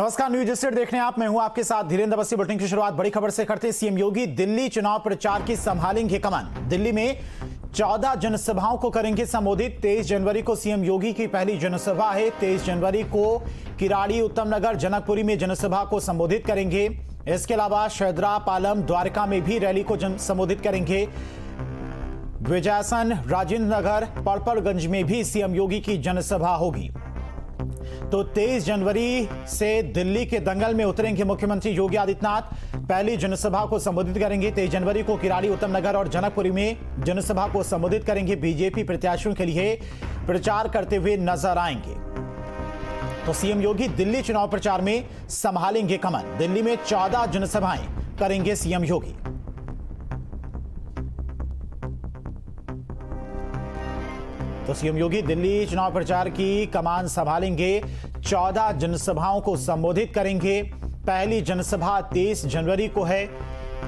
नमस्कार, news state देख रहे हैं आप। मैं हूं आपके साथ धीरेन्द्र अवस्थी। बुलेटिन की शुरुआत बड़ी खबर से करते हैं। सीएम योगी दिल्ली चुनाव प्रचार की संभालेंगे कमान। दिल्ली में 14 जनसभाओं को करेंगे संबोधित। 23 जनवरी को सीएम योगी की पहली जनसभा है। 23 जनवरी को किराड़ी, उत्तम नगर, जनकपुरी में जनसभा को संबोधित करेंगे। इसके अलावा शहदरा, पालम, द्वारका में भी रैली को संबोधित करेंगे। विजयासन, राजेंद्र नगर, पड़पड़गंज में भी सीएम योगी की जनसभा होगी। तो 23 जनवरी से दिल्ली के दंगल में उतरेंगे मुख्यमंत्री योगी आदित्यनाथ। पहली जनसभा को संबोधित करेंगे। 23 जनवरी को किराड़ी, उत्तम नगर और जनकपुरी में जनसभा को संबोधित करेंगे। बीजेपी प्रत्याशियों के लिए प्रचार करते हुए नजर आएंगे। तो सीएम योगी दिल्ली चुनाव प्रचार में संभालेंगे कमान। दिल्ली में 14 जनसभाएं करेंगे सीएम योगी। तो सीएम योगी दिल्ली चुनाव प्रचार की कमान संभालेंगे। 14 जनसभाओं को संबोधित करेंगे। पहली जनसभा 23 जनवरी को है।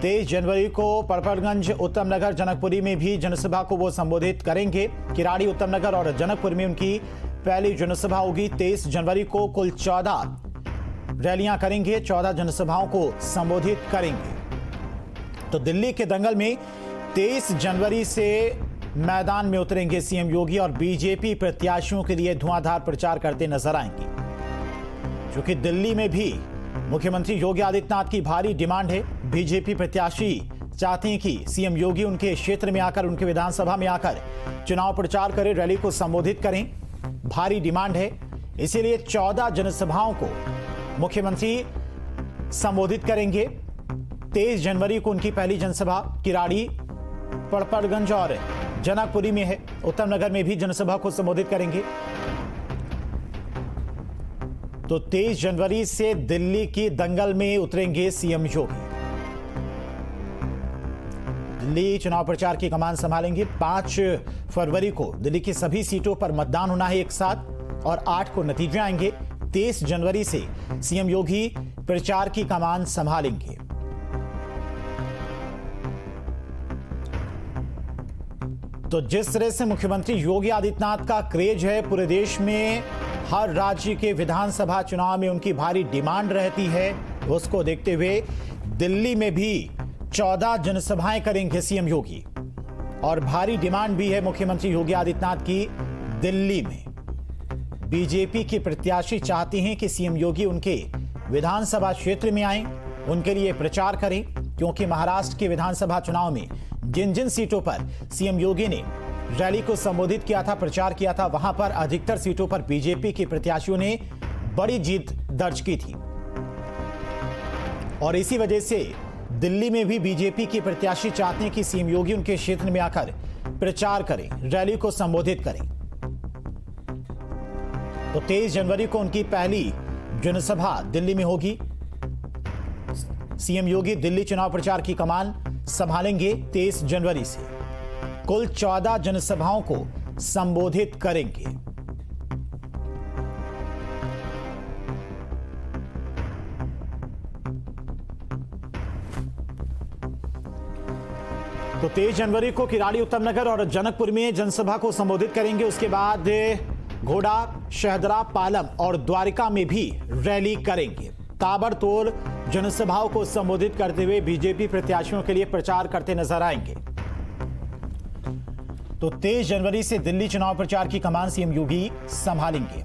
23 जनवरी को पड़पड़गंज, उत्तम नगर, जनकपुरी में भी जनसभा को वो संबोधित करेंगे। किराड़ी, उत्तम नगर और जनकपुर में उनकी पहली जनसभा होगी। 23 जनवरी को कुल 14 रैलियां करेंगे, 14 जनसभाओं को संबोधित करेंगे। तो दिल्ली के दंगल में 23 जनवरी से मैदान में उतरेंगे सीएम योगी और बीजेपी प्रत्याशियों के लिए धुआंधार प्रचार करते नजर आएंगे। क्योंकि दिल्ली में भी मुख्यमंत्री योगी आदित्यनाथ की भारी डिमांड है। बीजेपी प्रत्याशी चाहते हैं कि सीएम योगी उनके क्षेत्र में आकर, उनके विधानसभा में आकर चुनाव प्रचार करें, रैली को संबोधित करें। भारी डिमांड है, इसीलिए 14 जनसभाओं को मुख्यमंत्री संबोधित करेंगे। 23 जनवरी को उनकी पहली जनसभा किराड़ी, पड़पड़गंज और जनकपुरी में है। उत्तम नगर में भी जनसभा को संबोधित करेंगे। तो 23 जनवरी से दिल्ली की दंगल में उतरेंगे सीएम योगी। दिल्ली चुनाव प्रचार की कमान संभालेंगे। 5 फरवरी को दिल्ली की सभी सीटों पर मतदान होना है एक साथ और 8 को नतीजे आएंगे। 23 जनवरी से सीएम योगी प्रचार की कमान संभालेंगे। तो जिस तरह से मुख्यमंत्री योगी आदित्यनाथ का क्रेज है पूरे देश में, हर राज्य के विधानसभा चुनाव में उनकी भारी डिमांड रहती है, उसको देखते हुए दिल्ली में भी 14 जनसभाएं करेंगे सीएम योगी। और भारी डिमांड भी है मुख्यमंत्री योगी आदित्यनाथ की दिल्ली में। बीजेपी के प्रत्याशी चाहते हैं कि सीएम योगी उनके विधानसभा क्षेत्र में आए, उनके लिए प्रचार करें। क्योंकि महाराष्ट्र के विधानसभा चुनाव में जिन जिन सीटों पर सीएम योगी ने रैली को संबोधित किया था, प्रचार किया था, वहां पर अधिकतर सीटों पर बीजेपी के प्रत्याशियों ने बड़ी जीत दर्ज की थी। और इसी वजह से दिल्ली में भी बीजेपी के प्रत्याशी चाहते हैं कि सीएम योगी उनके क्षेत्र में आकर प्रचार करें, रैली को संबोधित करें। तो 23 जनवरी को उनकी पहली जनसभा दिल्ली में होगी। सीएम योगी दिल्ली चुनाव प्रचार की कमान संभालेंगे 23 जनवरी से। कुल 14 जनसभाओं को संबोधित करेंगे। तो 23 जनवरी को किराड़ी, उत्तम नगर और जनकपुर में जनसभा को संबोधित करेंगे। उसके बाद घोड़ा, शहदरा, पालम और द्वारका में भी रैली करेंगे। ताबड़तोड़ जनसभाओं को संबोधित करते हुए बीजेपी प्रत्याशियों के लिए प्रचार करते नजर आएंगे। तो 23 जनवरी से दिल्ली चुनाव प्रचार की कमान सीएम योगी संभालेंगे।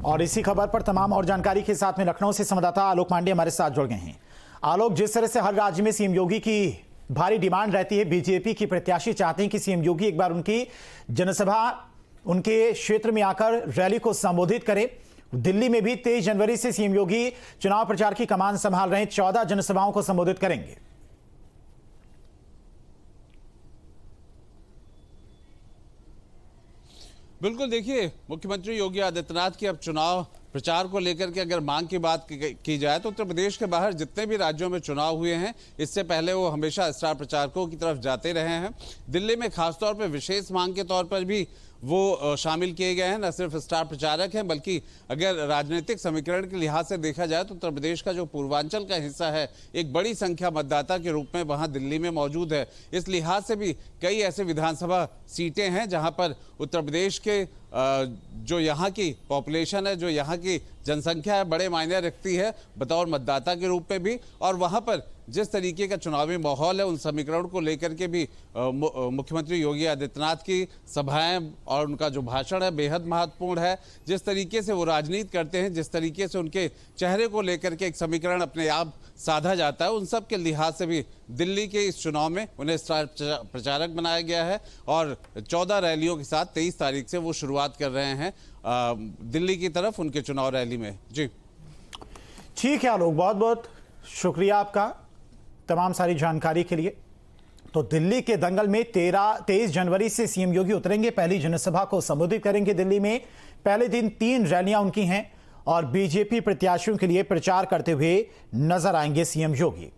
और इसी खबर पर तमाम और जानकारी के साथ में लखनऊ से संवाददाता आलोक पांडे हमारे साथ जुड़ गए हैं। आलोक, जिस तरह से हर राज्य में सीएम योगी की भारी डिमांड रहती है, बीजेपी की प्रत्याशी चाहते हैं कि सीएम योगी एक बार उनकी जनसभा उनके क्षेत्र में आकर रैली को संबोधित करें। दिल्ली में भी 23 जनवरी से सीएम योगी चुनाव प्रचार की कमान संभाल रहे हैं। 14 जनसभाओं को संबोधित करेंगे। बिल्कुल, देखिए, मुख्यमंत्री योगी आदित्यनाथ की अब चुनाव प्रचार को लेकर के अगर मांग की बात की जाए तो उत्तर प्रदेश के बाहर जितने भी राज्यों में चुनाव हुए हैं, इससे पहले वो हमेशा स्टार प्रचारकों की तरफ जाते रहे हैं। दिल्ली में खासतौर पर विशेष मांग के तौर पर भी वो शामिल किए गए हैं। न सिर्फ स्टार प्रचारक हैं, बल्कि अगर राजनीतिक समीकरण के लिहाज से देखा जाए तो उत्तर प्रदेश का जो पूर्वांचल का हिस्सा है, एक बड़ी संख्या मतदाता के रूप में वहां दिल्ली में मौजूद है। इस लिहाज से भी कई ऐसे विधानसभा सीटें हैं जहां पर उत्तर प्रदेश के जो यहाँ की पॉपुलेशन है, जो यहाँ की जनसंख्या है, बड़े मायने रखती है बतौर मतदाता के रूप में भी। और वहाँ पर जिस तरीके का चुनावी माहौल है, उन समीकरण को लेकर के भी मुख्यमंत्री योगी आदित्यनाथ की सभाएं और उनका जो भाषण है बेहद महत्वपूर्ण है। जिस तरीके से वो राजनीति करते हैं, जिस तरीके से उनके चेहरे को लेकर के एक समीकरण अपने आप साधा जाता है, उन सब के लिहाज से भी दिल्ली के इस चुनाव में उन्हें स्टार प्रचारक बनाया गया है। और 14 रैलियों के साथ 23 तारीख से वो शुरुआत कर रहे हैं दिल्ली की तरफ उनके चुनाव रैली में। जी ठीक है आलोक, बहुत बहुत शुक्रिया आपका तमाम सारी जानकारी के लिए। तो दिल्ली के दंगल में 23 जनवरी से सीएम योगी उतरेंगे, पहली जनसभा को संबोधित करेंगे दिल्ली में। पहले दिन 3 रैलियां उनकी हैं और बीजेपी प्रत्याशियों के लिए प्रचार करते हुए नजर आएंगे सीएम योगी।